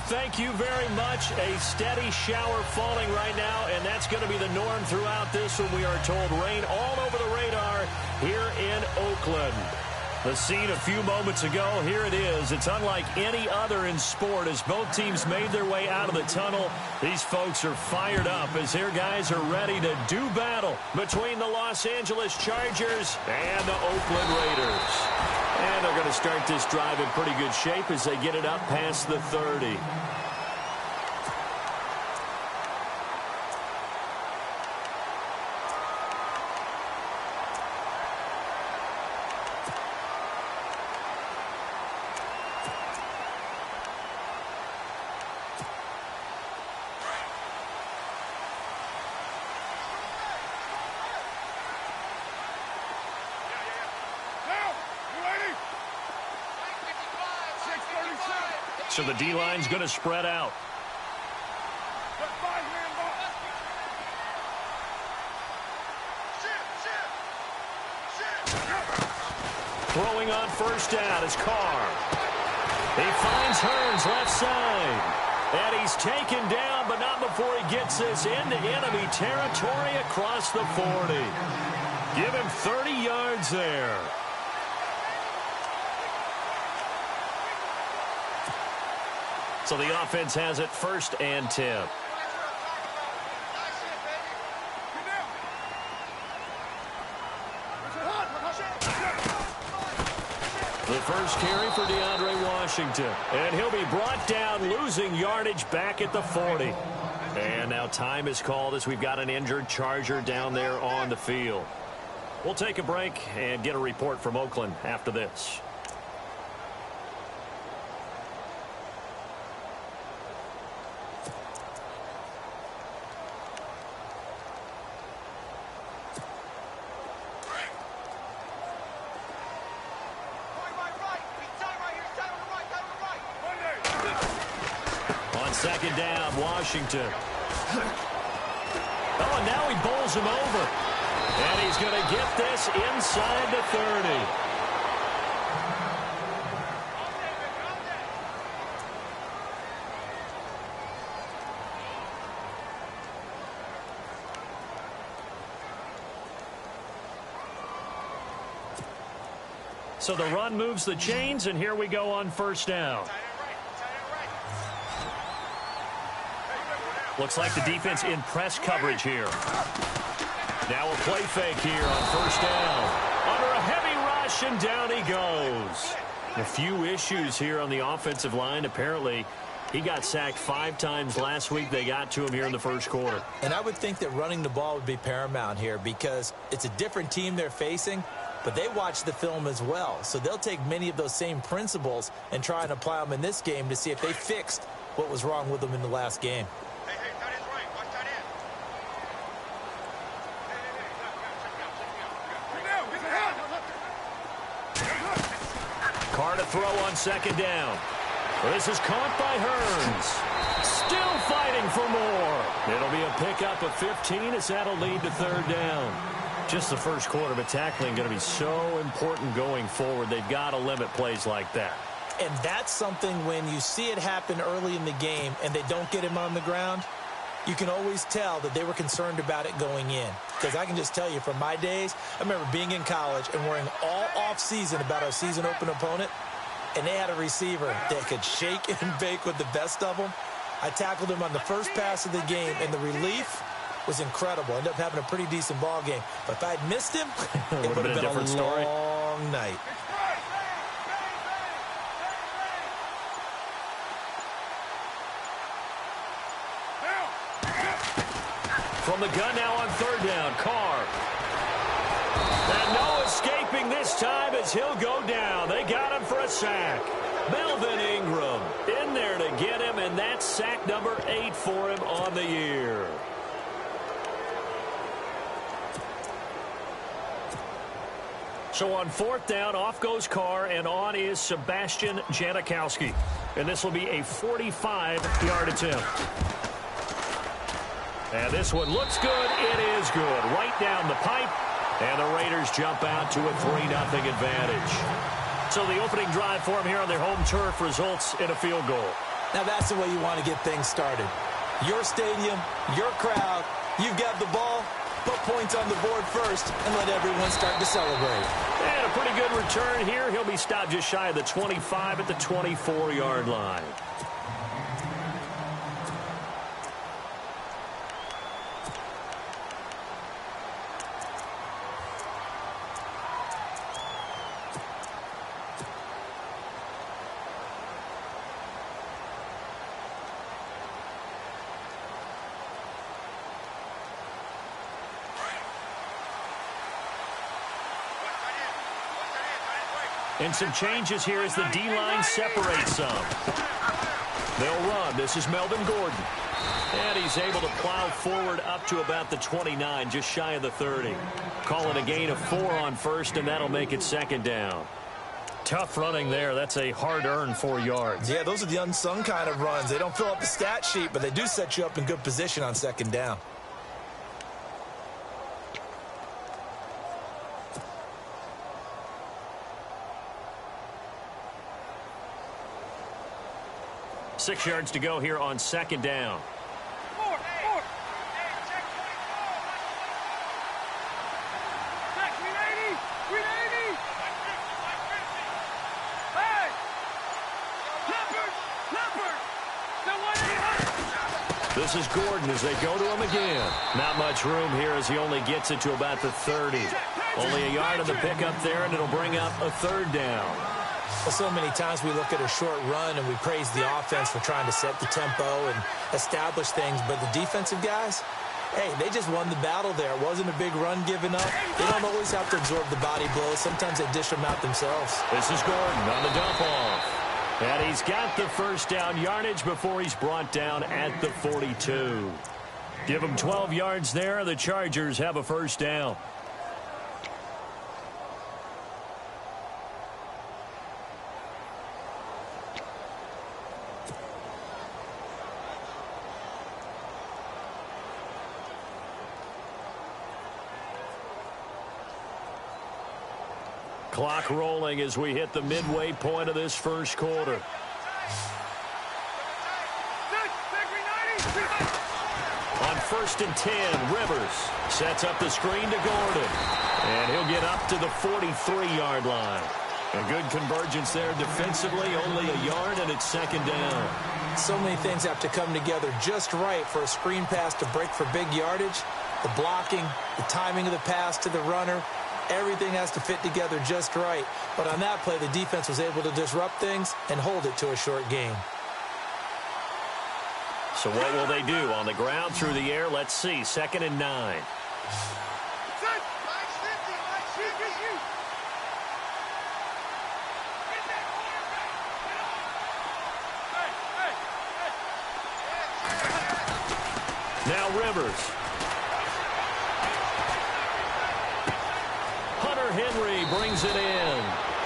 thank you very much. A steady shower falling right now, and that's going to be the norm throughout this one. We are told rain all over the radar here in Oakland. The scene a few moments ago, here it is. It's unlike any other in sport as both teams made their way out of the tunnel. These folks are fired up as their guys are ready to do battle between the Los Angeles Chargers and the Oakland Raiders. And they're going to start this drive in pretty good shape as they get it up past the 30. So the D-line's going to spread out. Throwing on first down is Carr. He finds Hearns left side. And he's taken down, but not before he gets this into enemy territory across the 40. Give him 30 yards there. So the offense has it 1st and 10. The first carry for DeAndre Washington. And he'll be brought down, losing yardage back at the 40. And now time is called as we've got an injured Charger down there on the field. We'll take a break and get a report from Oakland after this. Second down, Washington. Oh, and now he bowls him over. And he's going to get this inside the 30. So the run moves the chains, and here we go on first down. Looks like the defense in press coverage here. Now a play fake here on first down. Under a heavy rush, and down he goes. A few issues here on the offensive line. Apparently, he got sacked 5 times last week. They got to him here in the first quarter. And I would think that running the ball would be paramount here because it's a different team they're facing, but they watch the film as well. So they'll take many of those same principles and try and apply them in this game to see if they fixed what was wrong with them in the last game. Carr to throw on second down. This is caught by Hearns. Still fighting for more. It'll be a pickup of 15 as that'll lead to third down. Just the first quarter, but tackling going to be so important going forward. They've got to limit plays like that. And that's something when you see it happen early in the game and they don't get him on the ground, you can always tell that they were concerned about it going in. Because I can just tell you from my days, I remember being in college and worrying all off-season about our season open opponent, and they had a receiver that could shake and bake with the best of them. I tackled him on the first pass of the game, and the relief was incredible. Ended up having a pretty decent ball game. But if I'd missed him, it would have been a different story. Long night. From the gun now on third down, Carr. And no escaping this time as he'll go down. They got him for a sack. Melvin Ingram in there to get him, and that's sack number 8 for him on the year. So on fourth down, off goes Carr, and on is Sebastian Janikowski. And this will be a 45-yard attempt. And this one looks good. It is good. Right down the pipe. And the Raiders jump out to a 3-0 advantage. So the opening drive for them here on their home turf results in a field goal. Now that's the way you want to get things started. Your stadium, your crowd, you've got the ball, put points on the board first and let everyone start to celebrate. And a pretty good return here. He'll be stopped just shy of the 25 at the 24-yard line. And some changes here as the D-line separates some. They'll run. This is Melvin Gordon. And he's able to plow forward up to about the 29, just shy of the 30. Calling a gain of 4 on first, and that'll make it second down. Tough running there. That's a hard-earned 4 yards. Yeah, those are the unsung kind of runs. They don't fill up the stat sheet, but they do set you up in good position on second down. Six yards to go here on second down. This is Gordon as they go to him again. Not much room here as he only gets it to about the 30. Only a yard of the pickup there, and it'll bring up a third down. Well, so many times we look at a short run and we praise the offense for trying to set the tempo and establish things, but the defensive guys, hey, they just won the battle there. It wasn't a big run given up. They don't always have to absorb the body blows. Sometimes they dish them out themselves. This is Gordon on the dump-off. And he's got the first down yardage before he's brought down at the 42. Give him 12 yards there. The Chargers have a first down. Clock rolling as we hit the midway point of this first quarter. On 1st and 10, Rivers sets up the screen to Gordon. And he'll get up to the 43-yard line. A good convergence there defensively, only a yard, and it's second down. So many things have to come together just right for a screen pass to break for big yardage. The blocking, the timing of the pass to the runner, everything has to fit together just right. But on that play, the defense was able to disrupt things and hold it to a short game. So what will they do? On the ground, through the air, let's see. 2nd and 9. Now Rivers. Henry brings it in.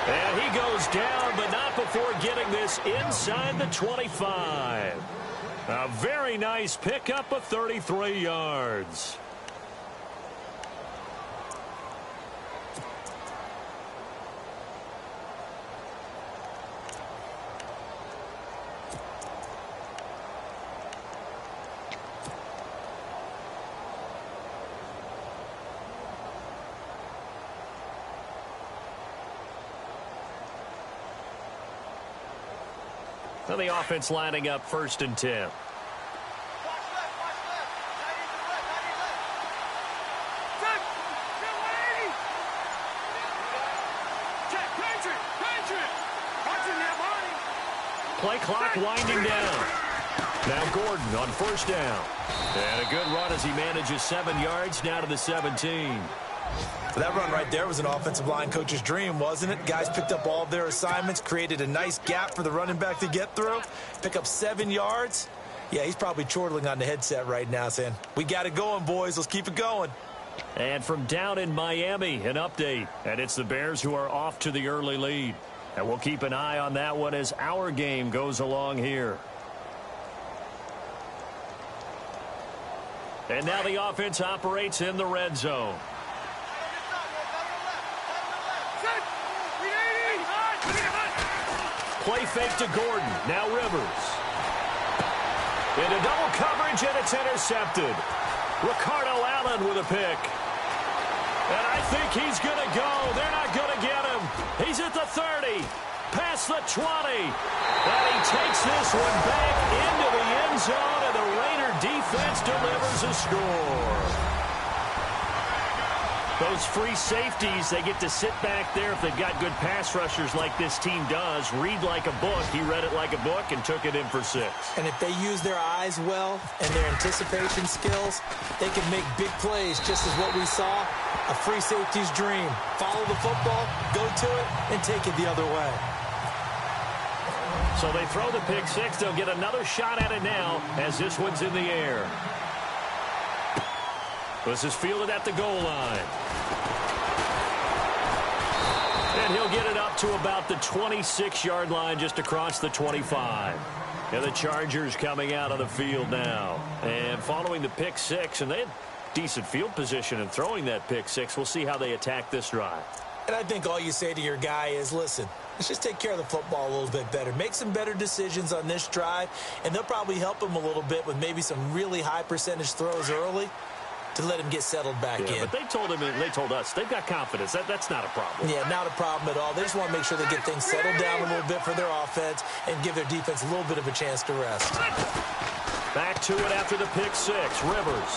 And he goes down, but not before getting this inside the 25. A very nice pickup of 33 yards. Now the offense lining up 1st and 10. Play clock winding down. Now Gordon on 1st down. And a good run as he manages 7 yards down to the 17. That run right there was an offensive line coach's dream, wasn't it? Guys picked up all of their assignments, created a nice gap for the running back to get through, pick up 7 yards. Yeah, he's probably chortling on the headset right now saying, we got it going, boys. Let's keep it going. And from down in Miami, an update. And it's the Bears who are off to the early lead. And we'll keep an eye on that one as our game goes along here. And now the offense operates in the red zone. Play fake to Gordon. Now Rivers. Into double coverage, and it's intercepted. Ricardo Allen with a pick. And I think he's going to go. They're not going to get him. He's at the 30, past the 20. And he takes this one back into the end zone, and the Raider defense delivers a score. Those free safeties, they get to sit back there if they've got good pass rushers like this team does. Read like a book. He read it like a book and took it in for 6. And if they use their eyes well and their anticipation skills, they can make big plays, just as what we saw. A free safety's dream. Follow the football, go to it, and take it the other way. So they throw the pick 6. They'll get another shot at it now as this one's in the air. This is fielded at the goal line. And he'll get it up to about the 26-yard line, just across the 25. And the Chargers coming out of the field now. And following the pick 6, and they had decent field position in throwing that pick 6. We'll see how they attack this drive. And I think all you say to your guy is, listen, let's just take care of the football a little bit better. Make some better decisions on this drive, and they'll probably help him a little bit with maybe some really high percentage throws early to let him get settled back in. But they told him, and they told us, they've got confidence. That's not a problem. Yeah, not a problem at all. They just want to make sure they get things settled down a little bit for their offense and give their defense a little bit of a chance to rest. Back to it after the pick 6. Rivers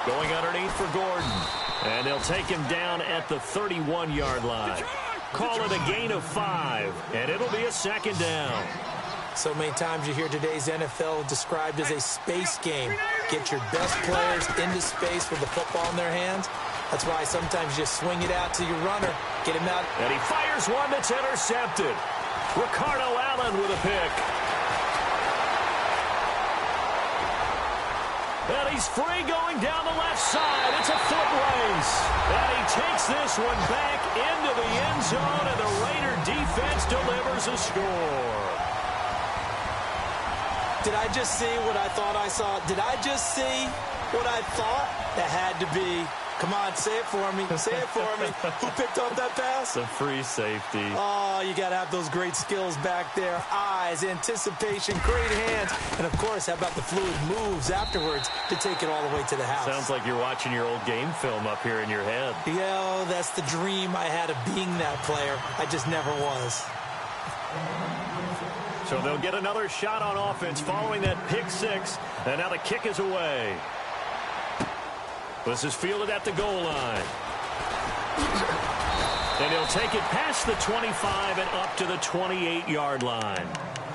going underneath for Gordon. And they'll take him down at the 31-yard line. Call it a gain of 5, and it'll be a 2nd down. So many times you hear today's NFL described as a space game. Get your best players into space with the football in their hands. That's why sometimes you just swing it out to your runner, get him out. And he fires one that's intercepted. Ricardo Allen with a pick. And he's free going down the left side. It's a foot race. And he takes this one back into the end zone, and the Raider defense delivers a score. Did I just see what I thought I saw? Did I just see what I thought? That had to be. Come on, say it for me. Say it for me. Who picked up that pass? The free safety. Oh, you got to have those great skills back there. Eyes, anticipation, great hands. And, of course, how about the fluid moves afterwards to take it all the way to the house? Sounds like you're watching your old game film up here in your head. Yeah, that's the dream I had of being that player. I just never was. So they'll get another shot on offense following that pick 6. And now the kick is away. This is fielded at the goal line. And he'll take it past the 25 and up to the 28-yard line.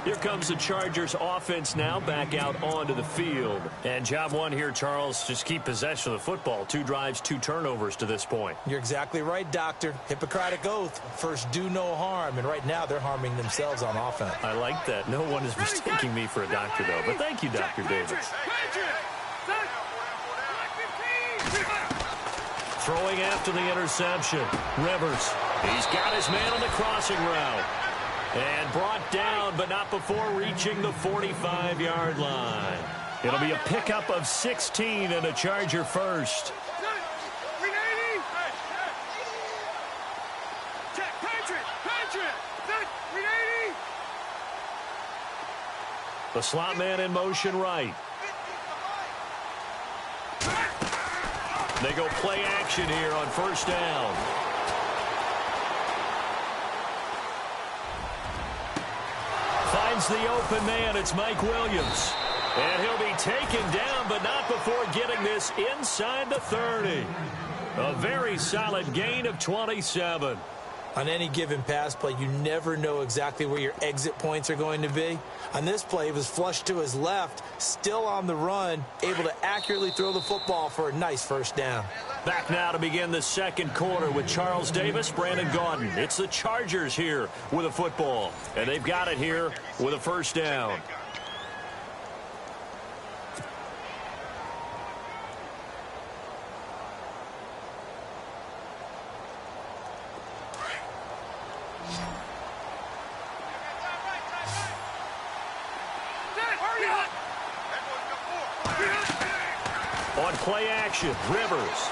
Here comes the Chargers offense now back out onto the field. And job one here, Charles, just keep possession of the football. 2 drives, 2 turnovers to this point. You're exactly right, Doctor. Hippocratic oath. First, do no harm. And right now, they're harming themselves on offense. I like that. No one is mistaking me for a doctor, though. But thank you, Dr. Davis. Throwing after the interception. Rivers. He's got his man on the crossing route. And brought down, but not before reaching the 45-yard line. It'll be a pickup of 16 and a Charger first. The slot man in motion right. They go play action here on first down. Finds the open man. It's Mike Williams. And he'll be taken down, but not before getting this inside the 30. A very solid gain of 27. On any given pass play, you never know exactly where your exit points are going to be. On this play, he was flushed to his left, still on the run, able to accurately throw the football for a nice first down. Back now to begin the second quarter with Charles Davis, Brandon Gaudin. It's the Chargers here with a football, and they've got it here with a first down. On play action, Rivers.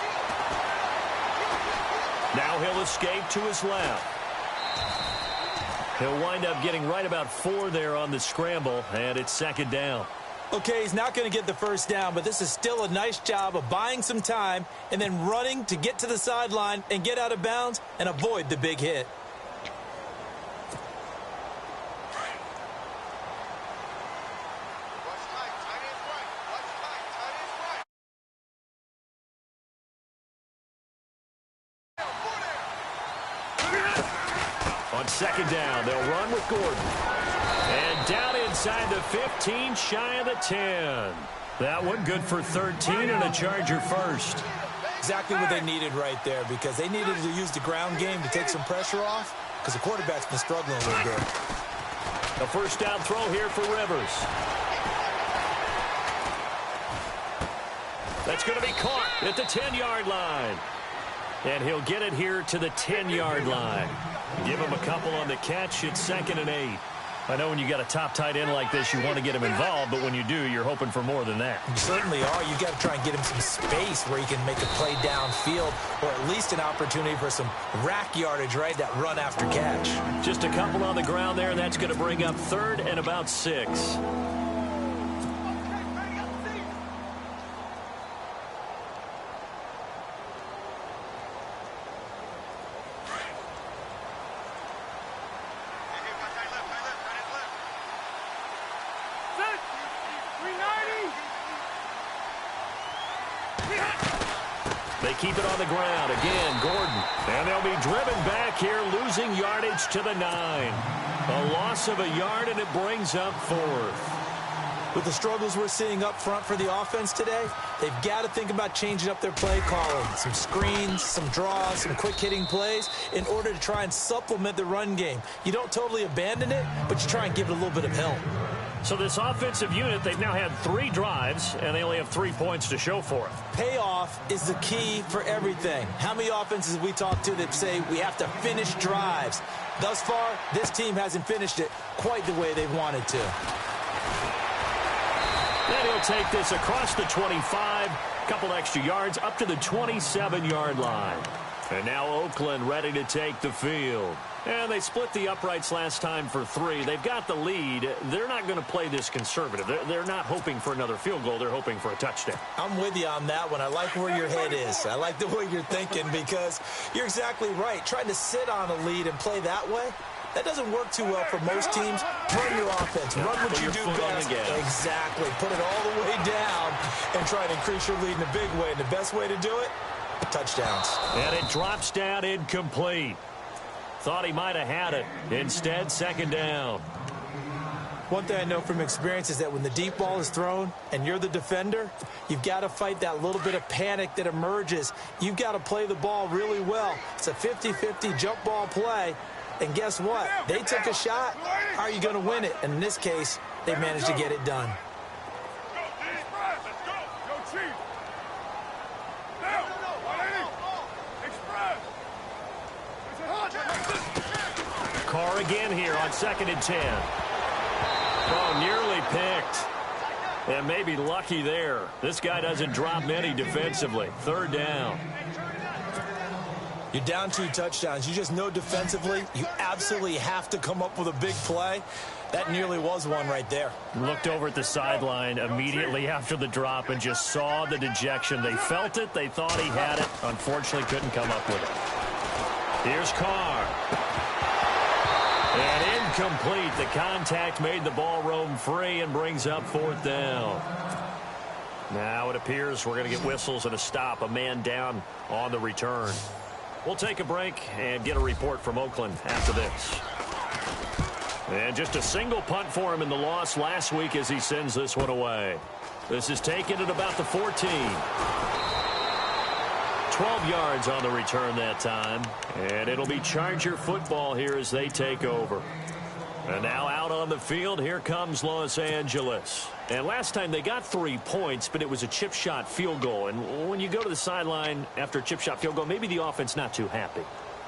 Now he'll escape to his left. He'll wind up getting right about 4 there on the scramble, and it's second down. Okay, he's not going to get the first down, but this is still a nice job of buying some time and then running to get to the sideline and get out of bounds and avoid the big hit. On second down, they'll run with Gordon. And down inside the 15, shy of the 10. That one good for 13 and a Charger first. Exactly what they needed right there, because they needed to use the ground game to take some pressure off, because the quarterback's been struggling a little bit. A first down throw here for Rivers. That's going to be caught at the 10-yard line. And he'll get it here to the 10-yard line. Give him a couple on the catch. It's 2nd and 8. I know when you got a top tight end like this, you want to get him involved, but when you do, you're hoping for more than that. You certainly are. You got to try and get him some space where he can make a play downfield, or at least an opportunity for some rack yardage, right? That run after catch. Just a couple on the ground there. That's going to bring up 3rd and about 6. They keep it on the ground. Again, Gordon. And they'll be driven back here, losing yardage to the 9. A loss of a yard, and it brings up 4th. With the struggles we're seeing up front for the offense today, they've got to think about changing up their play calling. Some screens, some draws, some quick-hitting plays in order to try and supplement the run game. You don't totally abandon it, but you try and give it a little bit of help. So this offensive unit, they've now had 3 drives, and they only have 3 points to show for it. Payoff is the key for everything. How many offenses have we talked to that say we have to finish drives? Thus far, this team hasn't finished it quite the way they wanted to. Then he'll take this across the 25, couple extra yards, up to the 27-yard line. And now Oakland ready to take the field. And they split the uprights last time for 3. They've got the lead. They're not going to play this conservative. They're not hoping for another field goal. They're hoping for a touchdown. I'm with you on that one. I like where your head is. I like the way you're thinking, because you're exactly right. Trying to sit on a lead and play that way, that doesn't work too well for most teams. Run your offense. Run what you do best. Exactly. Put it all the way down and try to increase your lead in a big way. And the best way to do it, touchdowns. And it drops down incomplete. Thought he might have had it. Instead, 2nd down. One thing I know from experience is that when the deep ball is thrown and you're the defender, you've got to fight that little bit of panic that emerges. You've got to play the ball really well. It's a 50-50 jump ball play. And guess what? They took a shot. How are you going to win it? And in this case, they managed to get it done. Carr again here on 2nd and 10. Oh, nearly picked. And maybe lucky there. This guy doesn't drop many defensively. 3rd down. You're down 2 touchdowns. You just know defensively you absolutely have to come up with a big play. That nearly was one right there. Looked over at the sideline immediately after the drop and just saw the dejection. They felt it. They thought he had it. Unfortunately, couldn't come up with it. Here's Carr. And incomplete. The contact made the ball roam free and brings up 4th down. Now it appears we're going to get whistles and a stop. A man down on the return. We'll take a break and get a report from Oakland after this. And just a single punt for him in the loss last week as he sends this one away. This is taken at about the 14. 12 yards on the return that time. And it'll be Charger football here as they take over. And now out on the field, here comes Los Angeles. And last time they got 3 points, but it was a chip shot field goal. And when you go to the sideline after a chip shot field goal, maybe the offense not too happy.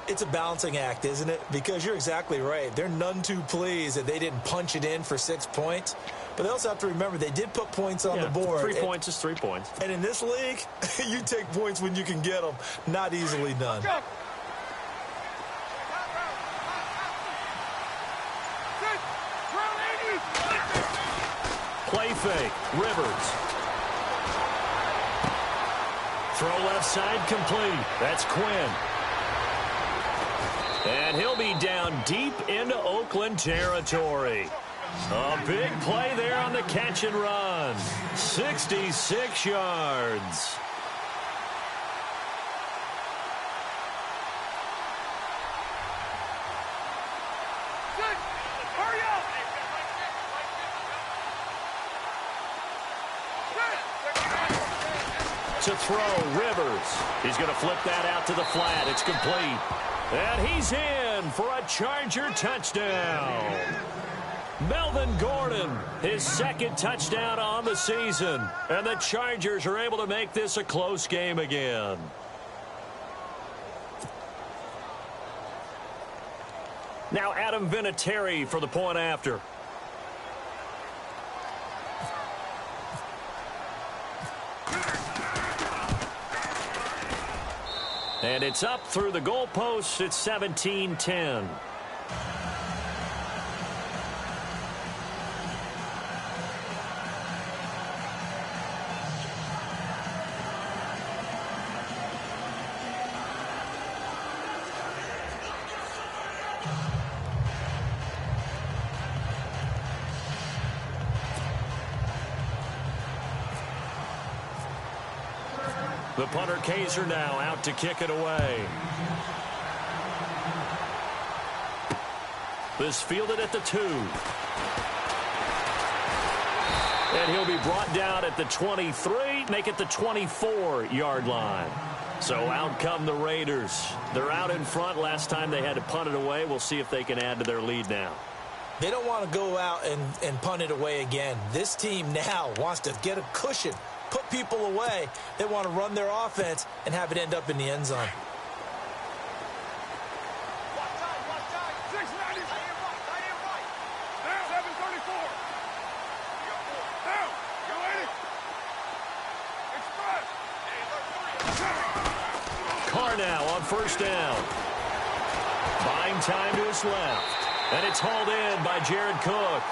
It's a balancing act, isn't it? Because you're exactly right. They're none too pleased that they didn't punch it in for 6 points. But they also have to remember they did put points on the board. 3 points is 3 points. And in this league, you take points when you can get them. Not easily done. play fake. Rivers. Throw left side complete. That's Quinn. And he'll be down deep into Oakland territory. A big play there on the catch and run. 66 yards. To throw, Rivers. He's going to flip that out to the flat. It's complete. And he's in for a Charger touchdown. Melvin Gordon, his second touchdown on the season. And the Chargers are able to make this a close game again. Now Adam Vinatieri for the point after. And it's up through the goalposts. It's 17-10. The punter Kaiser now out to kick it away. This fielded at the 2. And he'll be brought down at the 23, make it the 24-yard line. So out come the Raiders. They're out in front. Last time they had to punt it away. We'll see if they can add to their lead now. They don't want to go out and punt it away again. This team now wants to get a cushion, put people away. They want to run their offense and have it end up in the end zone. Carr now on first down. Buying time to his left. And it's hauled in by Jared Cook.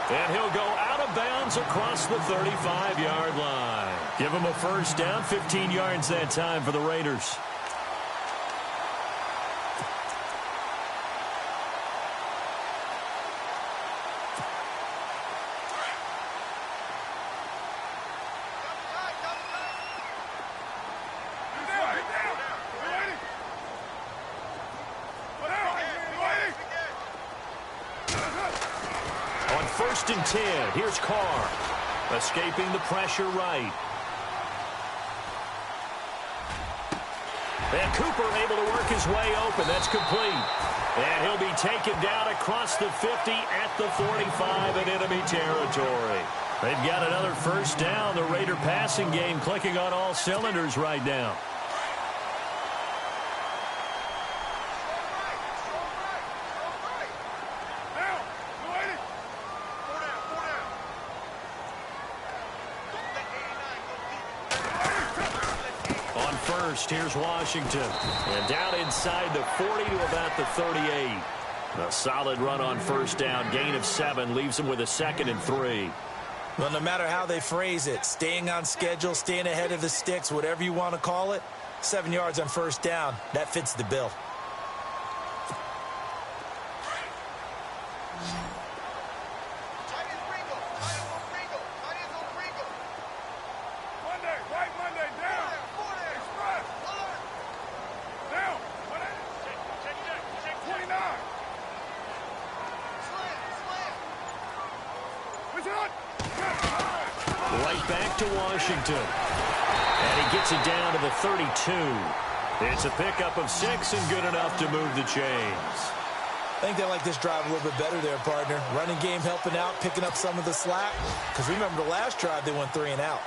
And he'll go out of bounds across the 35-yard line. Give him a first down, 15 yards that time for the Raiders. First and 10. Here's Carr. Escaping the pressure right. And Cooper able to work his way open. That's complete. And he'll be taken down across the 50 at the 45 in enemy territory. They've got another first down. The Raider passing game clicking on all cylinders right now. Here's Washington. And down inside the 40 to about the 38. A solid run on first down. Gain of 7 leaves them with a 2nd and 3. Well, no matter how they phrase it, staying on schedule, staying ahead of the sticks, whatever you want to call it, 7 yards on first down, that fits the bill. Right back to Washington. And he gets it down to the 32. It's a pickup of 6 and good enough to move the chains. I think they like this drive a little bit better there, partner. Running game helping out, picking up some of the slack. Because remember the last drive, they went 3 and out.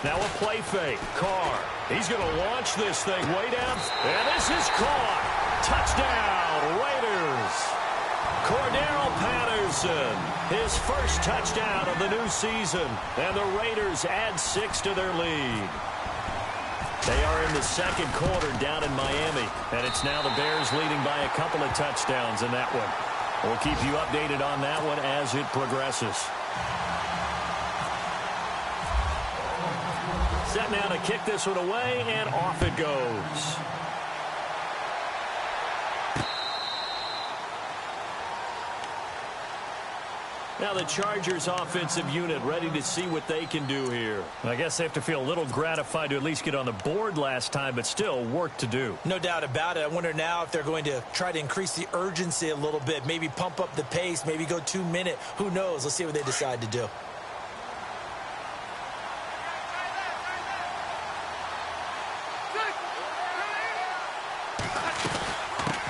Now a play fake. Carr. He's going to launch this thing way down. And this is caught. Touchdown, Raiders. Cordero Patterson, his first touchdown of the new season, and the Raiders add 6 to their lead. They are in the second quarter down in Miami, and it's now the Bears leading by a couple of touchdowns in that one. We'll keep you updated on that one as it progresses. Set now to kick this one away, and off it goes. Now the Chargers offensive unit ready to see what they can do here. I guess they have to feel a little gratified to at least get on the board last time, but still work to do. No doubt about it. I wonder now if they're going to try to increase the urgency a little bit, maybe pump up the pace, maybe go 2 minute. Who knows? Let's see what they decide to do.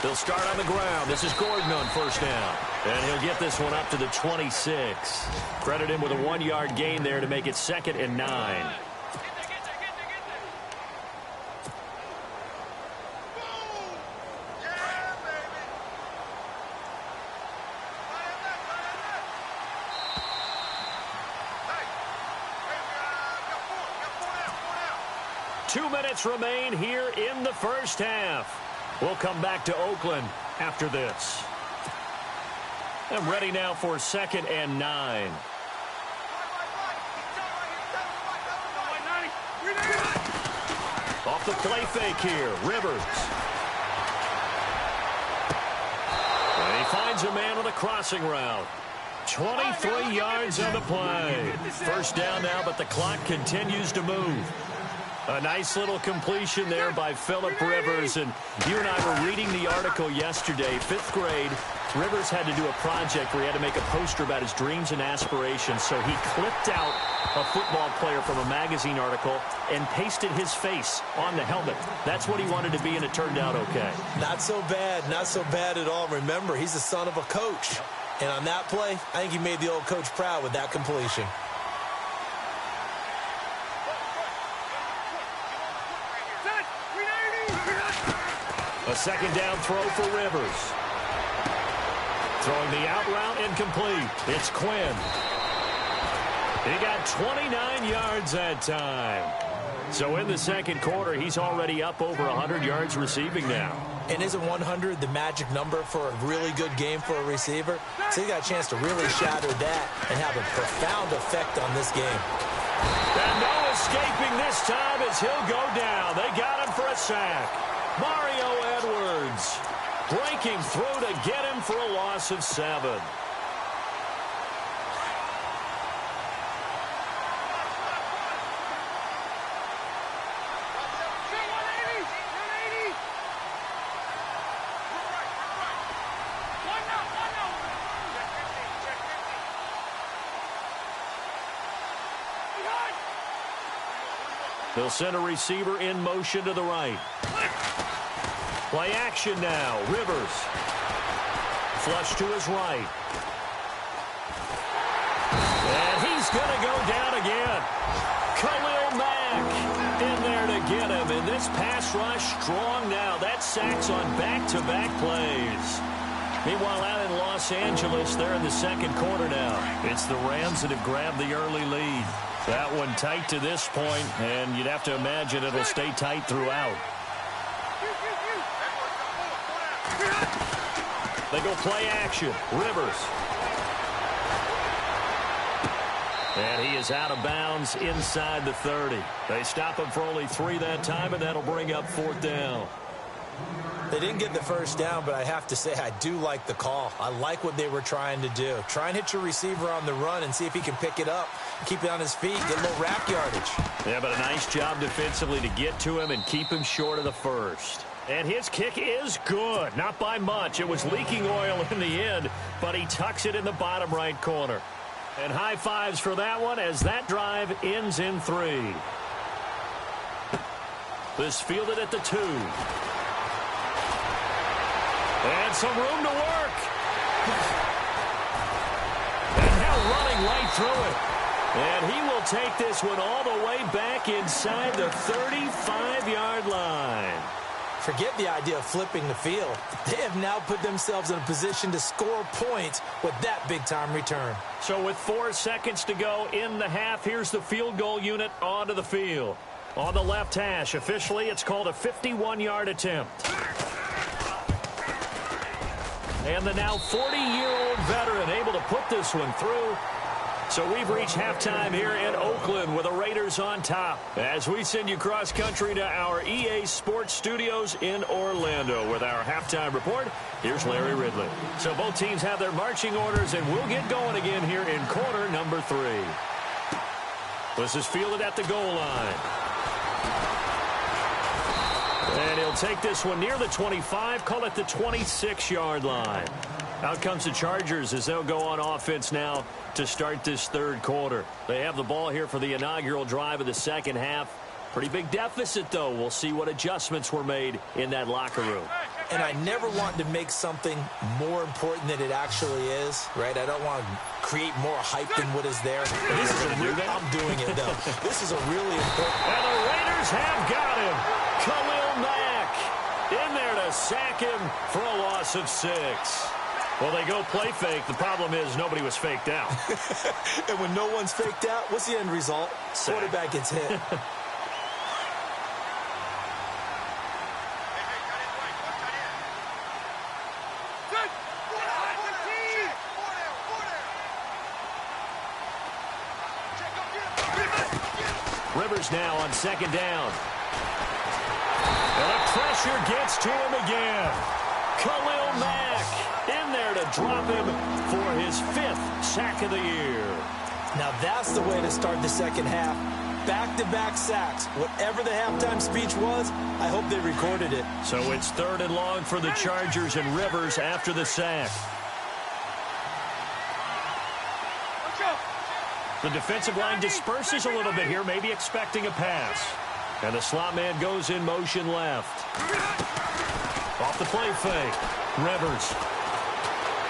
They'll start on the ground. This is Gordon on first down. And he'll get this one up to the 26. Credit him with a 1-yard gain there to make it 2nd and 9. Two minutes remain here in the first half. We'll come back to Oakland after this. I'm ready now for 2nd and 9. Off the play fake here, Rivers. And he finds a man on the crossing route. 23 yards on the play. First down now, but the clock continues to move. A nice little completion there by Phillip Rivers. And you and I were reading the article yesterday, 5th grade. Rivers had to do a project where he had to make a poster about his dreams and aspirations. So he clipped out a football player from a magazine article and pasted his face on the helmet. That's what he wanted to be, and it turned out okay. Not so bad. Not so bad at all. Remember, he's the son of a coach. And on that play, I think he made the old coach proud with that completion. A second down throw for Rivers. Throwing the out route incomplete. It's Quinn. He got 29 yards that time. So in the second quarter, he's already up over 100 yards receiving now. And isn't 100 the magic number for a really good game for a receiver? So he got a chance to really shatter that and have a profound effect on this game. And no escaping this time as he'll go down. They got him for a sack. Mario Edwards breaking through to get him for a loss of 7. They'll send a receiver in motion to the right. Play action now. Rivers. Flush to his right. And he's going to go down again. Khalil Mack in there to get him. And this pass rush strong now. That sacks on back-to-back plays. Meanwhile, out in Los Angeles, they're in the second quarter now. It's the Rams that have grabbed the early lead. That one tight to this point, and you'd have to imagine it'll stay tight throughout. They go play action. Rivers. And he is out of bounds inside the 30. They stop him for only 3 that time, and that'll bring up 4th down. They didn't get the first down, but I have to say I do like the call. I like what they were trying to do. Try and hit your receiver on the run and see if he can pick it up, keep it on his feet, get a little rack yardage. Yeah, but a nice job defensively to get to him and keep him short of the first. And his kick is good. Not by much. It was leaking oil in the end, but he tucks it in the bottom right corner. And high fives for that one as that drive ends in 3. This fielded at the 2. And some room to work. And now running right through it. And he will take this one all the way back inside the 35-yard line. Forget the idea of flipping the field. They have now put themselves in a position to score points with that big-time return. So with 4 seconds to go in the half, here's the field goal unit onto the field. On the left hash, officially, it's called a 51-yard attempt. And the now 40-year-old veteran able to put this one through. So we've reached halftime here in Oakland with the Raiders on top as we send you cross-country to our EA Sports Studios in Orlando with our halftime report. Here's Larry Ridley. So both teams have their marching orders, and we'll get going again here in quarter number 3. This is fielded at the goal line. And he'll take this one near the 25, call it the 26-yard line. Out comes the Chargers as they'll go on offense now to start this third quarter. They have the ball here for the inaugural drive of the second half. Pretty big deficit, though. We'll see what adjustments were made in that locker room. And I never want to make something more important than it actually is, right? I don't want to create more hype than what is there. This is I'm doing it, though. This is a really important... And the Raiders have got him. Khalil Mack in there to sack him for a loss of 6. Well, they go play fake. The problem is nobody was faked out. And when no one's faked out, what's the end result? Sack. Quarterback gets hit. Rivers now on second down. And the pressure gets to him again. Khalil Mack in there to drop him for his 5th sack of the year. Now that's the way to start the second half. Back-to-back sacks. Whatever the halftime speech was, I hope they recorded it. So it's 3rd and long for the Chargers and Rivers after the sack. The defensive line disperses a little bit here, maybe expecting a pass. And the slot man goes in motion left. Off the play fake. Rivers.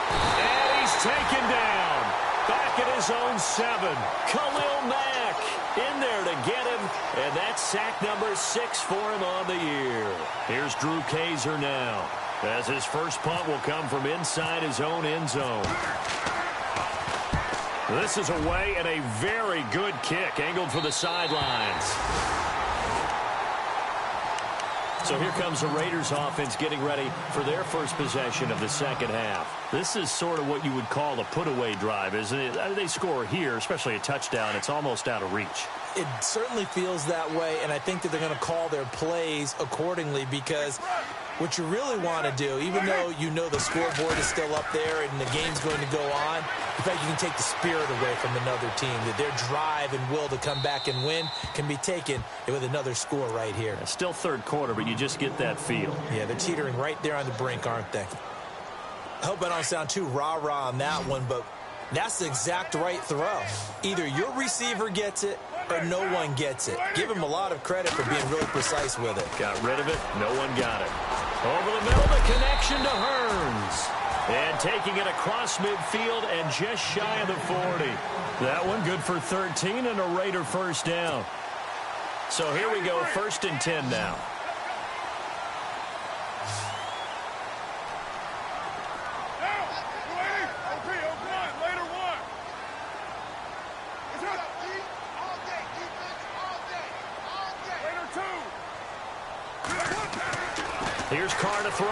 And he's taken down. Back at his own 7. Khalil Mack in there to get him. And that's sack number 6 for him on the year. Here's Drew Kaiser now, as his first punt will come from inside his own end zone. This is away and a very good kick, angled for the sidelines. So here comes the Raiders offense getting ready for their first possession of the second half. This is sort of what you would call a put-away drive, isn't it? They score here, especially a touchdown. It's almost out of reach. It certainly feels that way, and I think that they're going to call their plays accordingly, because what you really want to do, even though you know the scoreboard is still up there and the game's going to go on, in fact, you can take the spirit away from another team, that their drive and will to come back and win can be taken with another score right here. It's still third quarter, but you just get that feel. Yeah, they're teetering right there on the brink, aren't they? I hope I don't sound too rah-rah on that one, but that's the exact right throw. Either your receiver gets it or no one gets it. Give him a lot of credit for being really precise with it. Got rid of it. No one got it. Over the middle, the connection to Hearns. And taking it across midfield and just shy of the 40. That one good for 13 and a Raider first down. So here we go, 1st and 10 now. Here's Carr to throw.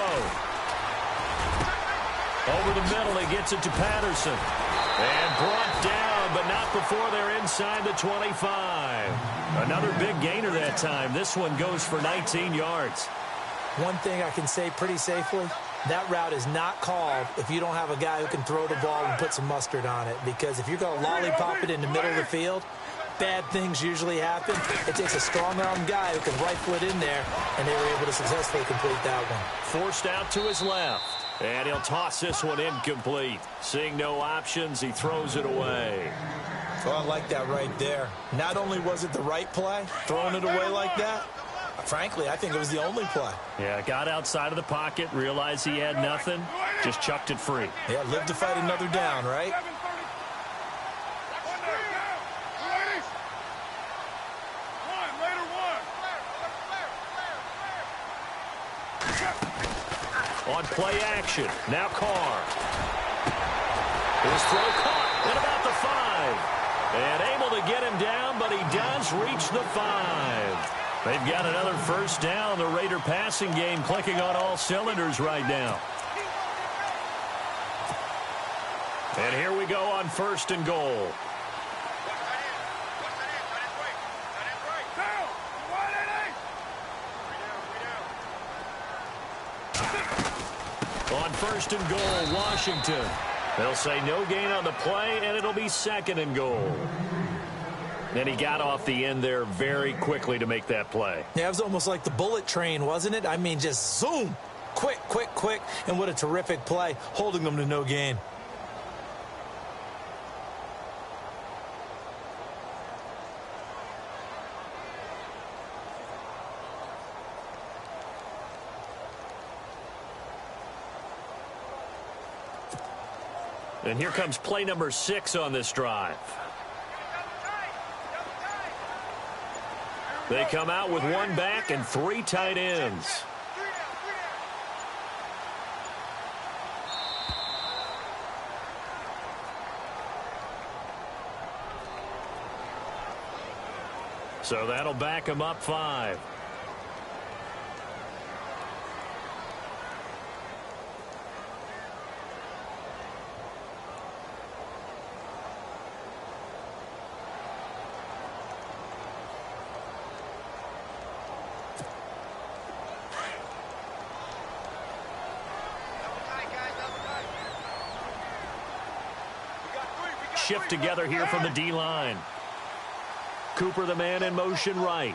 Over the middle, he gets it to Patterson. And brought down, but not before they're inside the 25. Another big gainer that time. This one goes for 19 yards. One thing I can say pretty safely, that route is not called if you don't have a guy who can throw the ball and put some mustard on it. Because if you're going to lollipop it in the middle of the field, bad things usually happen. It takes a strong-arm guy who can rifle it in there, and they were able to successfully complete that one. Forced out to his left, and he'll toss this one incomplete. Seeing no options, he throws it away. Well, I like that right there. Not only was it the right play, throwing it away like that, frankly, I think it was the only play. Yeah, got outside of the pocket, realized he had nothing, just chucked it free. Yeah, live to fight another down, right? On play action, now Carr. His throw caught at about the 5. And able to get him down, but he does reach the 5. They've got another first down. The Raider passing game clicking on all cylinders right now. And here we go on 1st and goal. On 1st and goal, Washington. They'll say no gain on the play, and it'll be 2nd and goal. And he got off the end there very quickly to make that play. Yeah, it was almost like the bullet train, wasn't it? I mean, just zoom. Quick, quick, quick. And what a terrific play, holding them to no gain. And here comes play number 6 on this drive. They come out with 1 back and 3 tight ends. So that'll back him up 5. Shift together here from the D-line. Cooper, the man in motion right.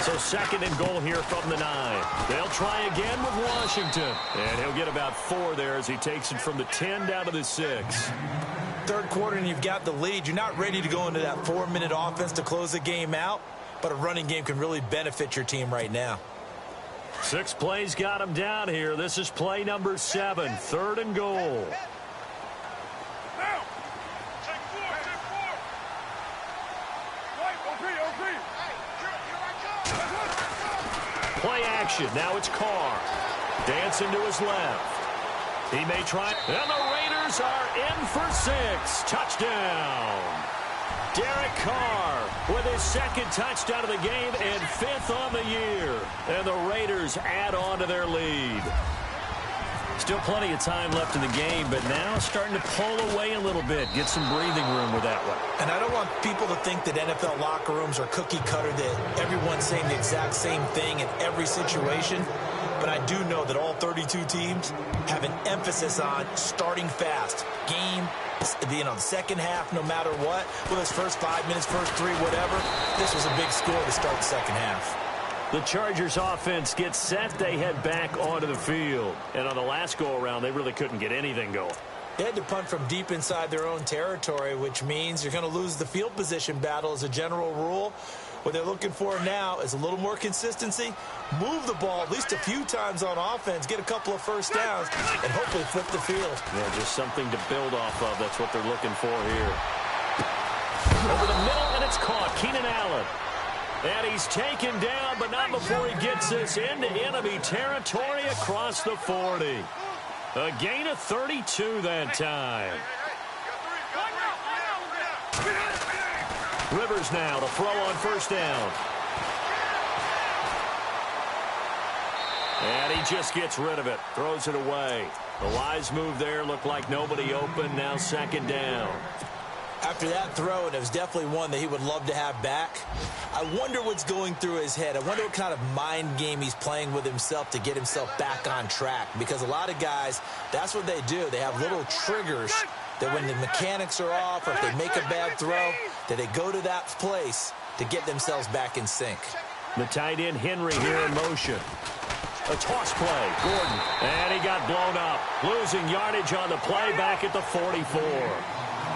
So 2nd and goal here from the 9. They'll try again with Washington. And he'll get about 4 there as he takes it from the 10 down to the 6. 3rd quarter and you've got the lead. You're not ready to go into that 4-minute offense to close the game out, but a running game can really benefit your team right now. 6 plays got him down here. This is play number 7, 3rd and goal. Play action. Now it's Carr. Dancing to his left. He may try. And the Raiders are in for 6. Touchdown. Derek Carr with his 2nd touchdown of the game and 5th on the year. And the Raiders add on to their lead. Still plenty of time left in the game, but now starting to pull away a little bit. Get some breathing room with that one. And I don't want people to think that NFL locker rooms are cookie cutter, that everyone's saying the exact same thing in every situation. But I do know that all 32 teams have an emphasis on starting fast. Game, the second half, no matter what. Well, those first 5 minutes, first 3, whatever. This was a big score to start the second half. The Chargers offense gets set. They head back onto the field. And on the last go-around, they really couldn't get anything going. They had to punt from deep inside their own territory, which means you're going to lose the field position battle as a general rule. What they're looking for now is a little more consistency, move the ball at least a few times on offense, get a couple of first downs, and hopefully flip the field. Yeah, just something to build off of. That's what they're looking for here. Over the middle, and it's caught. Keenan Allen. And he's taken down, but not before he gets this into enemy territory across the 40. A gain of 32 that time. Rivers now to throw on first down. And he just gets rid of it. Throws it away. The wise move there. Looked like nobody open. Now 2nd down. After that throw, and it was definitely one that he would love to have back, I wonder what's going through his head. I wonder what kind of mind game he's playing with himself to get himself back on track. Because a lot of guys, that's what they do. They have little triggers that when the mechanics are off or if they make a bad throw, that they go to that place to get themselves back in sync. The tight end Henry here in motion. A toss play, Gordon. And he got blown up. Losing yardage on the play back at the 44.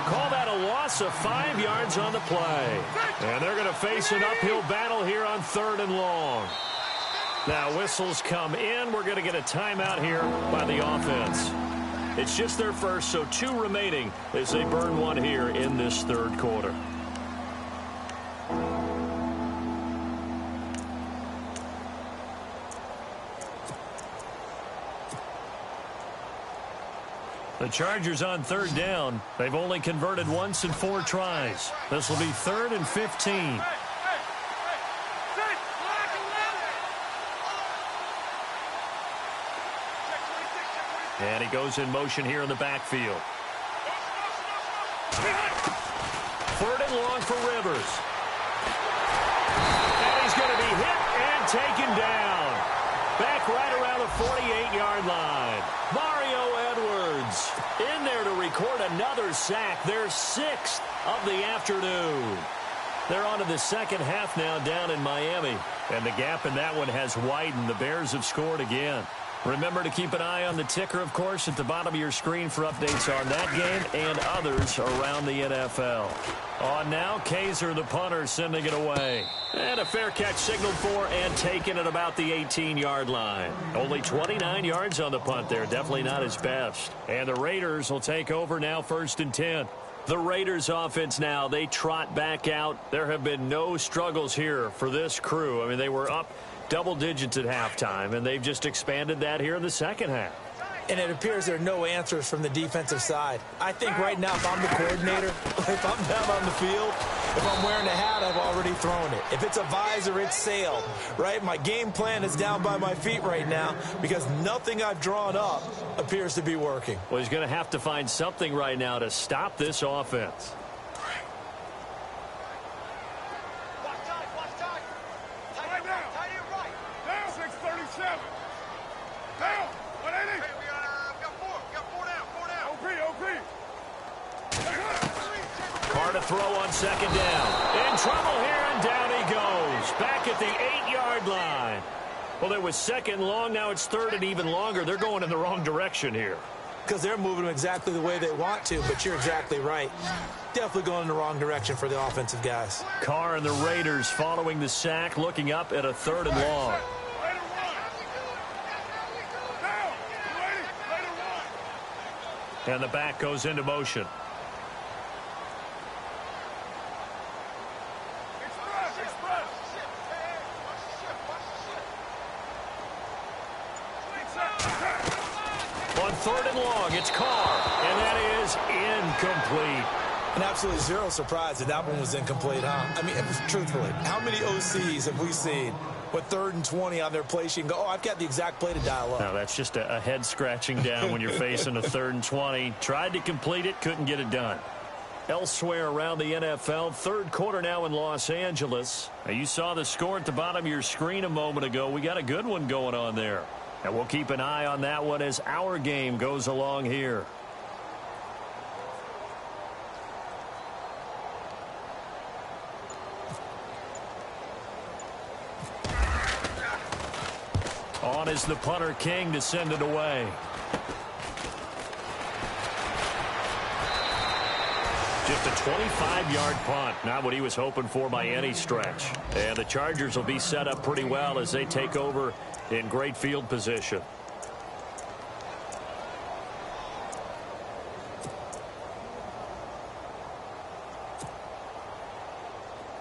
Call that a loss of 5 yards on the play. And they're going to face an uphill battle here on 3rd and long. Now whistles come in. We're going to get a timeout here by the offense. It's just their first, so 2 remaining as they burn one here in this third quarter. The Chargers on third down. They've only converted once in 4 tries. This will be 3rd and 15. And he goes in motion here in the backfield. 3rd and long for Rivers. And he's going to be hit and taken down. Back right around the 48-yard line. Mario Edwards in there to record another sack. Their 6th of the afternoon. They're on to the second half now down in Miami. And the gap in that one has widened. The Bears have scored again. Remember to keep an eye on the ticker, of course, at the bottom of your screen for updates on that game and others around the NFL. On now, Kaiser, the punter, sending it away. And a fair catch signaled for and taken at about the 18-yard line. Only 29 yards on the punt there. Definitely not his best. And the Raiders will take over now 1st and 10. The Raiders offense now, they trot back out. There have been no struggles here for this crew. I mean, they were up double digits at halftime, and they've just expanded that here in the second half. And it appears there are no answers from the defensive side. I think right now, if I'm the coordinator, if I'm down on the field, if I'm wearing a hat, I've already thrown it. If it's a visor, it's sailed, right? My game plan is down by my feet right now because nothing I've drawn up appears to be working. Well, he's going to have to find something right now to stop this offense. Throw on 2nd down. In trouble here, and down he goes. Back at the 8-yard line. Well, there was 2nd long. Now it's 3rd and even longer. They're going in the wrong direction here. Because they're moving them exactly the way they want to, but you're exactly right. Definitely going in the wrong direction for the offensive guys. Carr and the Raiders following the sack, looking up at a 3rd and long. And the back goes into motion. On 3rd and long, it's Carr, and that is incomplete. And absolutely zero surprise that that one was incomplete, huh? I mean, truthfully, how many OCs have we seen with 3rd and 20 on their play sheet and go, oh, I've got the exact play to dial up? No, that's just a head scratching down when you're facing a 3rd and 20. Tried to complete it, couldn't get it done. Elsewhere around the NFL, third quarter now in Los Angeles. Now, you saw the score at the bottom of your screen a moment ago. We got a good one going on there. And we'll keep an eye on that one as our game goes along here. On is the punter, King, to send it away. Just a 25-yard punt. Not what he was hoping for by any stretch. And the Chargers will be set up pretty well as they take over in great field position.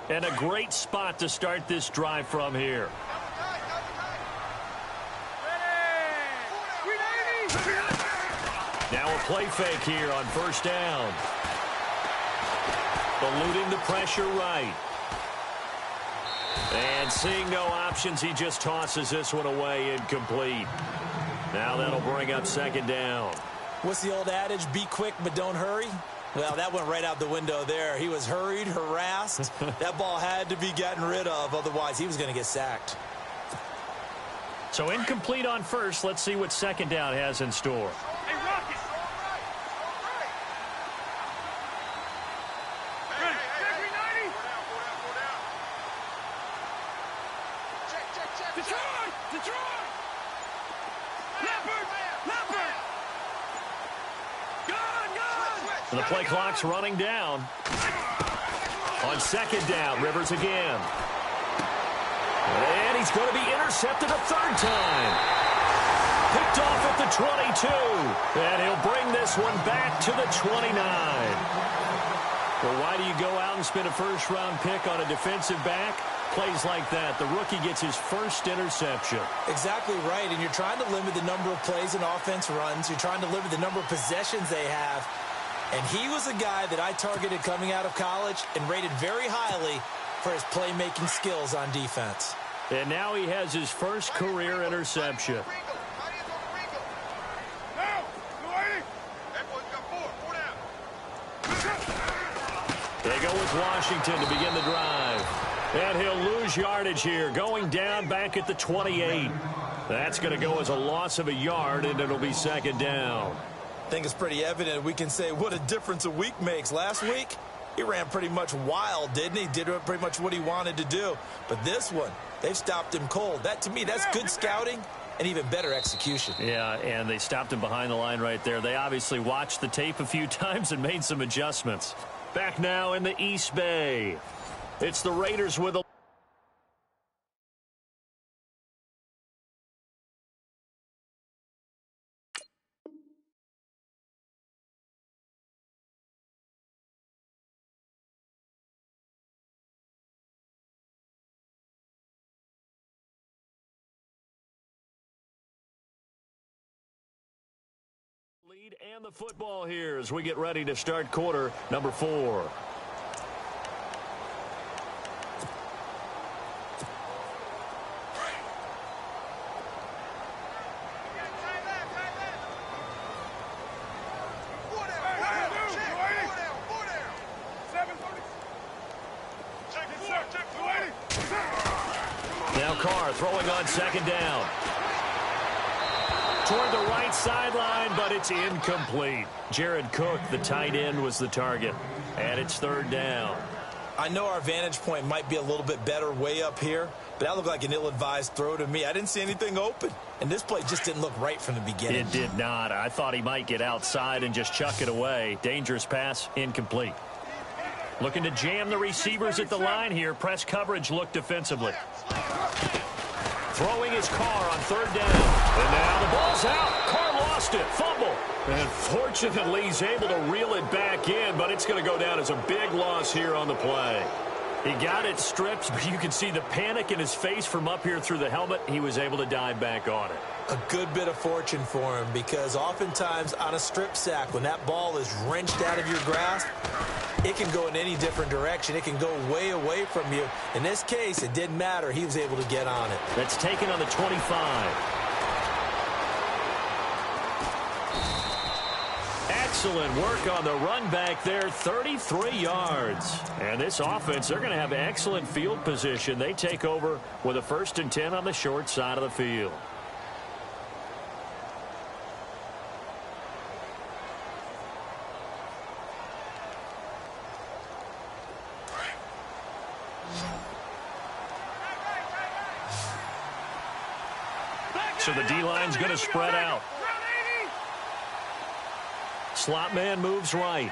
And a great spot to start this drive from here. Now a play fake here on 1st down. Eluding the pressure right. And seeing no options, he just tosses this one away incomplete. Now that'll bring up 2nd down. What's the old adage? Be quick, but don't hurry. Well, that went right out the window there. He was hurried, harassed. That ball had to be gotten rid of. Otherwise, he was going to get sacked. So incomplete on 1st. Let's see what 2nd down has in store. Hey, Rocket. Detroit! Leopard! And the play clock's running down. On 2nd down, Rivers again. And he's going to be intercepted a 3rd time. Picked off at the 22. And he'll bring this one back to the 29. Well, why do you go out and spend a first-round pick on a defensive back? Plays like that. The rookie gets his first interception. Exactly right, and you're trying to limit the number of plays and offense runs. You're trying to limit the number of possessions they have. And he was a guy that I targeted coming out of college and rated very highly for his playmaking skills on defense. And now he has his first career interception. They go with Washington to begin the drive. And he'll lose yardage here, going down back at the 28. That's going to go as a loss of a yard, and it'll be second down. I think it's pretty evident we can say what a difference a week makes. Last week, he ran pretty much wild, didn't he? Did pretty much what he wanted to do. But this one, they've stopped him cold. That, to me, that's good scouting and even better execution. Yeah, and they stopped him behind the line right there. They obviously watched the tape a few times and made some adjustments. Back now in the East Bay. It's the Raiders with a lead and the football here as we get ready to start quarter number 4. Now Carr throwing on second down. Toward the right sideline, but it's incomplete. Jared Cook, the tight end, was the target. And it's third down. I know our vantage point might be a little bit better way up here, but that looked like an ill-advised throw to me. I didn't see anything open, and this play just didn't look right from the beginning. It did not. I thought he might get outside and just chuck it away. Dangerous pass, incomplete. Looking to jam the receivers at the line here. Press coverage look defensively. Throwing his Carr on third down. And now the ball's out. Carr lost it. Fumble. And fortunately, he's able to reel it back in, but it's going to go down as a big loss here on the play. He got it stripped, but you can see the panic in his face from up here through the helmet. He was able to dive back on it. A good bit of fortune for him, because oftentimes on a strip sack, when that ball is wrenched out of your grasp, it can go in any different direction. It can go way away from you. In this case, it didn't matter. He was able to get on it. That's taken on the 25. Excellent work on the run back there, 33 yards. And this offense, they're going to have excellent field position. They take over with a 1st and 10 on the short side of the field. So the D-line's going to spread out. Slot man moves right.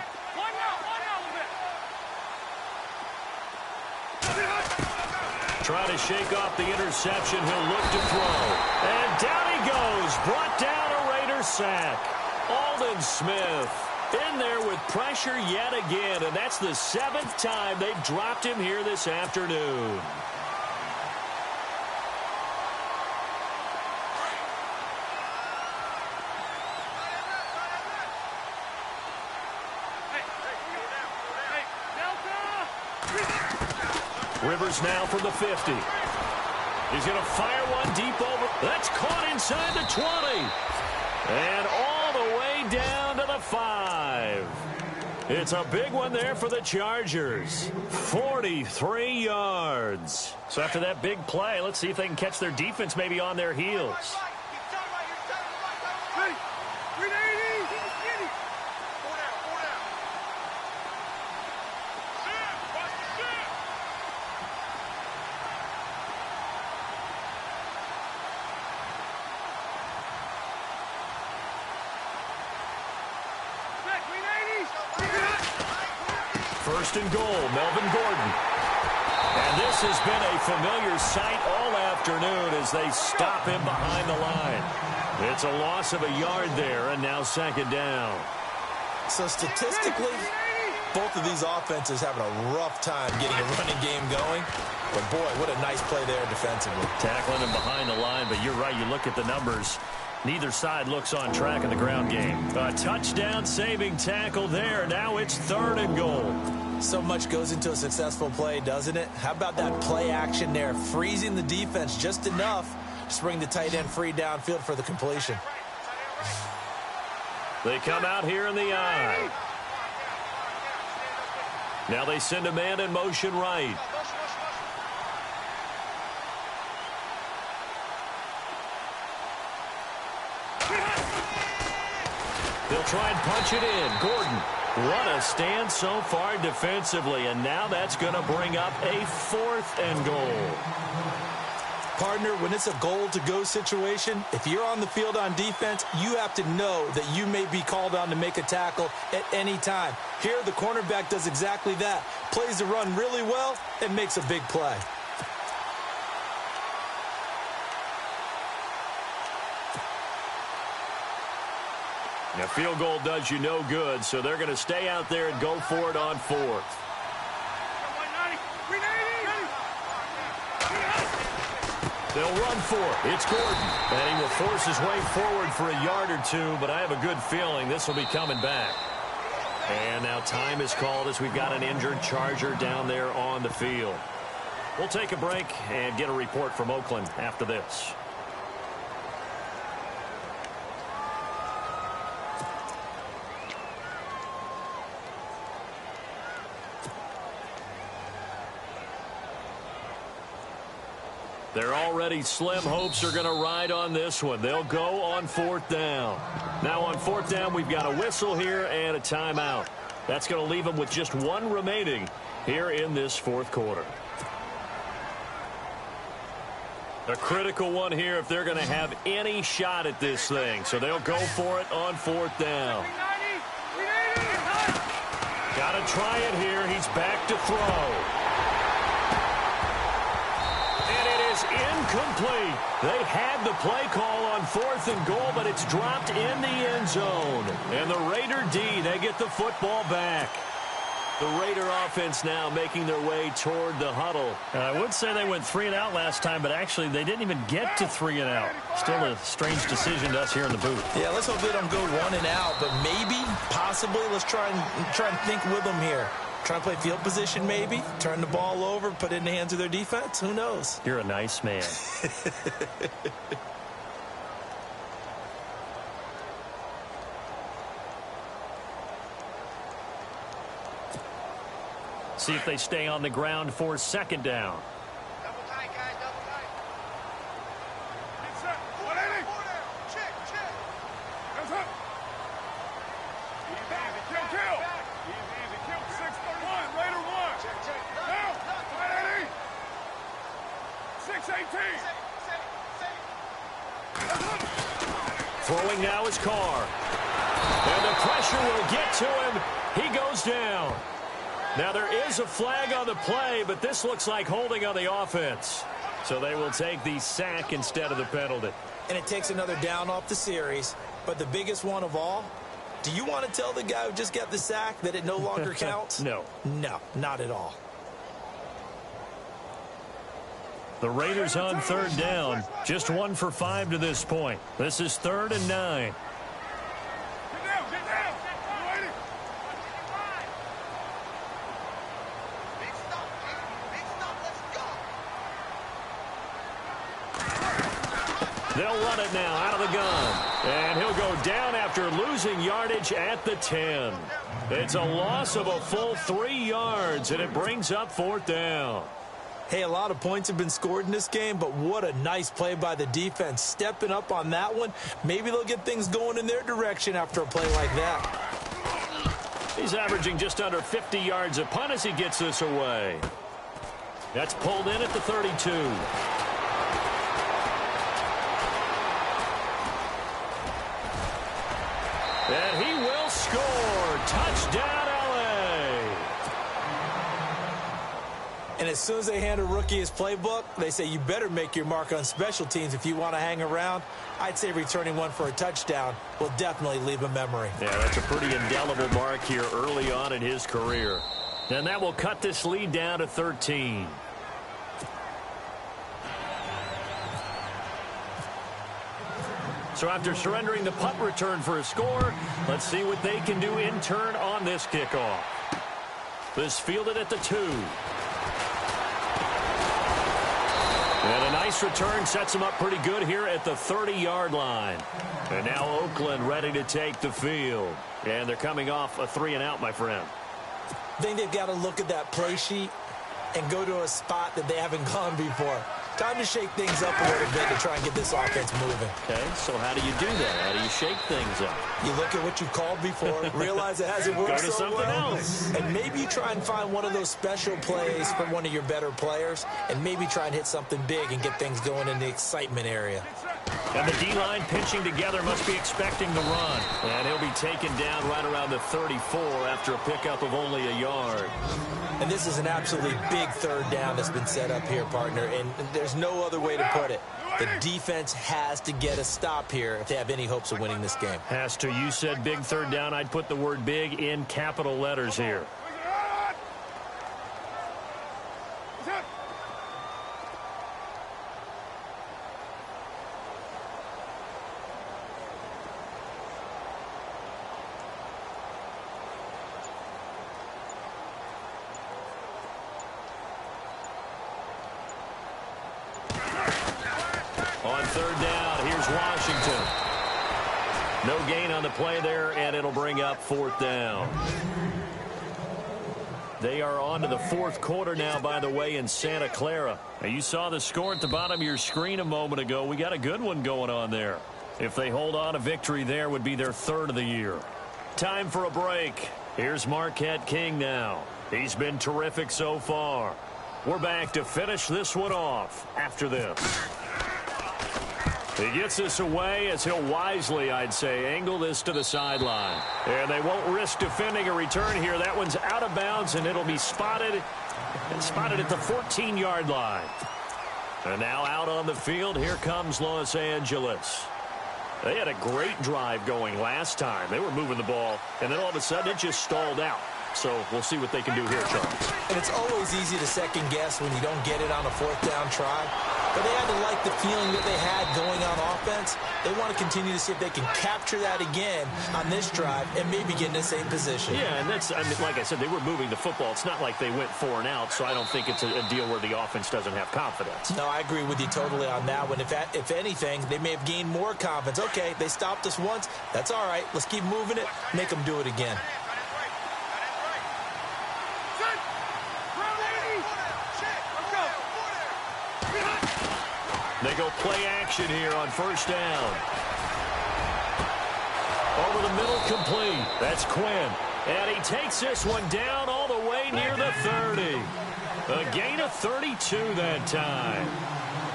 Trying to shake off the interception. He'll look to throw. And down he goes. Brought down a Raider sack. Aldon Smith in there with pressure yet again. And that's the 7th time they've dropped him here this afternoon. Rivers now from the 50. He's going to fire one deep over. That's caught inside the 20. And all the way down to the 5. It's a big one there for the Chargers. 43 yards. So after that big play, let's see if they can catch their defense maybe on their heels. First and goal, Melvin Gordon. And this has been a familiar sight all afternoon as they stop him behind the line. It's a loss of a yard there, and now second down. So statistically, both of these offenses having a rough time getting a running game going. But, boy, what a nice play there defensively. Tackling him behind the line, but you're right. You look at the numbers. Neither side looks on track in the ground game. A touchdown-saving tackle there. Now it's 3rd and goal. So much goes into a successful play, doesn't it? How about that play action there, freezing the defense just enough to bring the tight end free downfield for the completion. They come out here in the eye. Now they send a man in motion right. They'll try and punch it in. Gordon, what a stand so far defensively, and now that's going to bring up a 4th and goal. Partner, when it's a goal-to-go situation, if you're on the field on defense, you have to know that you may be called on to make a tackle at any time. Here, the cornerback does exactly that. Plays the run really well and makes a big play. A field goal does you no good, so they're going to stay out there and go for it on 4th. They'll run for it. It's Gordon. And he will force his way forward for a yard or two, but I have a good feeling this will be coming back. And now time is called as we've got an injured Charger down there on the field. We'll take a break and get a report from Oakland after this. Their already slim hopes are going to ride on this one. They'll go on 4th down. Now on 4th down, we've got a whistle here and a timeout. That's going to leave them with just 1 remaining here in this 4th quarter. A critical one here if they're going to have any shot at this thing. So they'll go for it on 4th down. Got to try it here. He's back to throw. Incomplete. They had the play call on 4th and goal, but it's dropped in the end zone. And the Raider D, they get the football back. The Raider offense now making their way toward the huddle. And I would say they went 3 and out last time, but actually they didn't even get to 3 and out. Still a strange decision to us here in the booth. Yeah, let's hope they don't go 1 and out, but maybe, possibly, let's try and think with them here. Try and play field position maybe, turn the ball over, put it in the hands of their defense. Who knows? You're a nice man. See if they stay on the ground for 2nd down. Double tight, guys, double tight. Inside. 180. Check, check. Hands up. Easy, kill. Easy, kill. 631, Raider 1. Check, check. Down. 180. 618. Throwing now is Carr. And the pressure will get to him. He goes down. Now there is a flag on the play, but this looks like holding on the offense. So they will take the sack instead of the penalty. And it takes another down off the series. But the biggest one of all, do you want to tell the guy who just got the sack that it no longer counts? No. No, not at all. The Raiders on 3rd down. Just 1 for 5 to this point. This is 3rd and 9. Get down, get down. 180. Big stop, big stop, let's go. They'll run it now out of the gun. And he'll go down after losing yardage at the 10. It's a loss of a full 3 yards, and it brings up 4th down. Hey, a lot of points have been scored in this game, but what a nice play by the defense. Stepping up on that one. Maybe they'll get things going in their direction after a play like that. He's averaging just under 50 yards a punt as he gets this away. That's pulled in at the 32. And he will score. Touchdown, LA. And And as soon as they hand a rookie his playbook, they say you better make your mark on special teams if you want to hang around. I'd say returning one for a touchdown will definitely leave a memory. Yeah, that's a pretty indelible mark here early on in his career. And that will cut this lead down to 13. So after surrendering the punt return for a score, let's see what they can do in turn on this kickoff. This fielded at the 2. And a nice return sets them up pretty good here at the 30-yard line. And now Oakland ready to take the field. And they're coming off a 3-and-out, my friend. I think they've got to look at that play sheet and go to a spot that they haven't gone before. Time to shake things up a little bit to try and get this offense moving. Okay, so how do you do that? How do you shake things up? You look at what you called before, realize it hasn't worked Go to something else. and maybe you try and find one of those special plays from one of your better players, and maybe try and hit something big and get things going in the excitement area. And the D-line pinching together must be expecting the run. And he'll be taken down right around the 34 after a pickup of only a yard. And this is an absolutely big third down that's been set up here, partner, and there's no other way to put it. The defense has to get a stop here if they have any hopes of winning this game. Has to. You said big third down. I'd put the word big in capital letters here. On third down, here's Washington. No gain on the play there, and it'll bring up 4th down. They are on to the 4th quarter now, by the way, in Santa Clara. Now, you saw the score at the bottom of your screen a moment ago. We got a good one going on there. If they hold on, a victory there would be their 3rd of the year. Time for a break. Here's Marquette King now. He's been terrific so far. We're back to finish this one off after this. He gets this away as he'll wisely, I'd say, angle this to the sideline. And they won't risk defending a return here. That one's out of bounds, and it'll be spotted at the 14-yard line. And now out on the field, here comes Los Angeles. They had a great drive going last time. They were moving the ball, and then all of a sudden it just stalled out. So we'll see what they can do here, Charles. And it's always easy to second guess when you don't get it on a 4th down try. But they had to like the feeling that they had going on offense. They want to continue to see if they can capture that again on this drive and maybe get in the same position. Yeah, and that's, I mean, like I said, they were moving the football. It's not like they went 4 and out, so I don't think it's a deal where the offense doesn't have confidence. No, I agree with you totally on that one. If anything, they may have gained more confidence. Okay, they stopped us once. That's all right. Let's keep moving it. Make them do it again. They go play action here on 1st down. Over the middle, complete. That's Quinn. And he takes this one down all the way near the 30. A gain of 32 that time.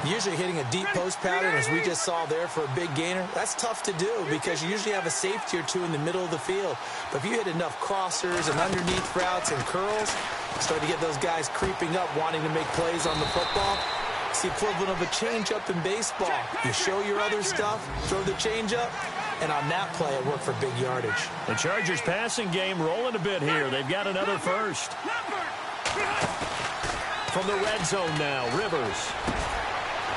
Usually hitting a deep post pattern, as we just saw there for a big gainer, that's tough to do because you usually have a safety or two in the middle of the field. But if you hit enough crossers and underneath routes and curls, start to get those guys creeping up, wanting to make plays on the football. It's the equivalent of a change-up in baseball. You show your other stuff, throw the change-up, and on that play, it worked for big yardage. The Chargers passing game rolling a bit here. They've got another first. From the red zone now, Rivers.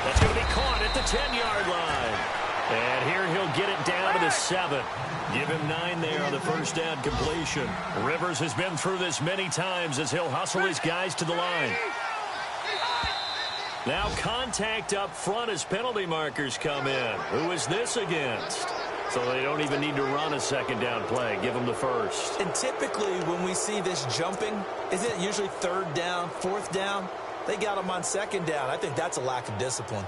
That's going to be caught at the 10-yard line. And here he'll get it down to the 7. Give him 9 there on the 1st down completion. Rivers has been through this many times as he'll hustle his guys to the line. Now contact up front as penalty markers come in. Who is this against? So they don't even need to run a 2nd down play. Give them the 1st. And typically when we see this jumping, isn't it usually 3rd down, 4th down? They got them on 2nd down. I think that's a lack of discipline.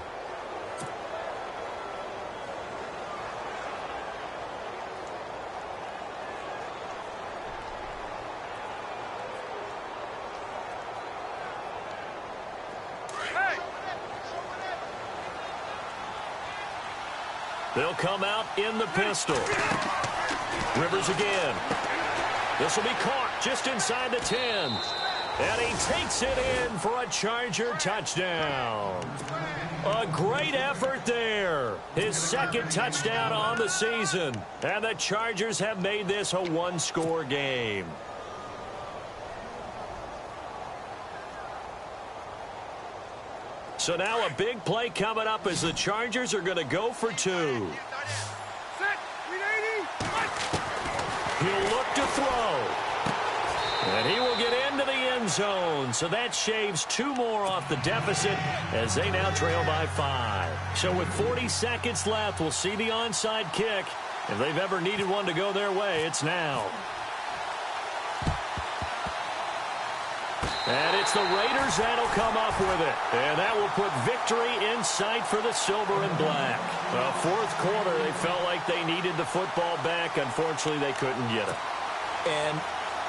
They'll come out in the pistol. Rivers again. This will be caught just inside the 10. And he takes it in for a Charger touchdown. A great effort there. His second touchdown on the season. And the Chargers have made this a one-score game. So now a big play coming up as the Chargers are going to go for two. He'll look to throw. And he will get into the end zone. So that shaves two more off the deficit as they now trail by 5. So with 40 seconds left, we'll see the onside kick. If they've ever needed one to go their way, it's now. And it's the Raiders that'll come up with it. And that will put victory in sight for the silver and black. Well, fourth quarter, they felt like they needed the football back. Unfortunately, they couldn't get it. And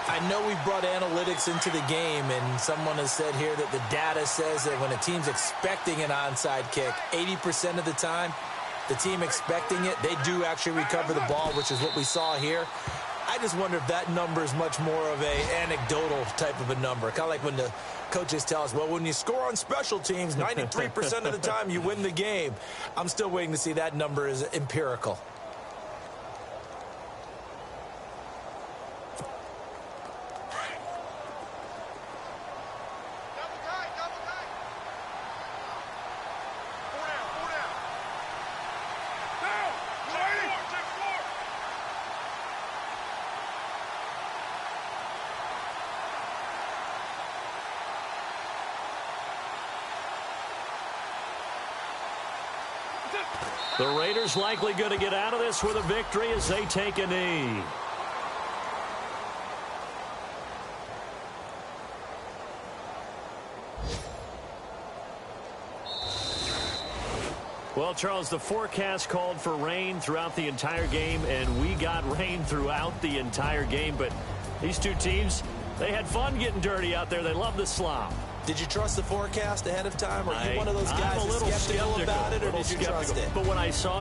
I know we brought analytics into the game, and someone has said here that the data says that when a team's expecting an onside kick, 80% of the time, the team expecting it, they do actually recover the ball, which is what we saw here. I just wonder if that number is much more of a anecdotal type of a number. Kind of like when the coaches tell us, well, when you score on special teams, 93% of the time you win the game. I'm still waiting to see that number is empirical. The Raiders likely going to get out of this with a victory as they take a knee. Well, Charles, the forecast called for rain throughout the entire game, and we got rain throughout the entire game. But these two teams, they had fun getting dirty out there. They love the slop. Did you trust the forecast ahead of time? Or are you one of those guys that's skeptical about it, or did you trust it? But when I saw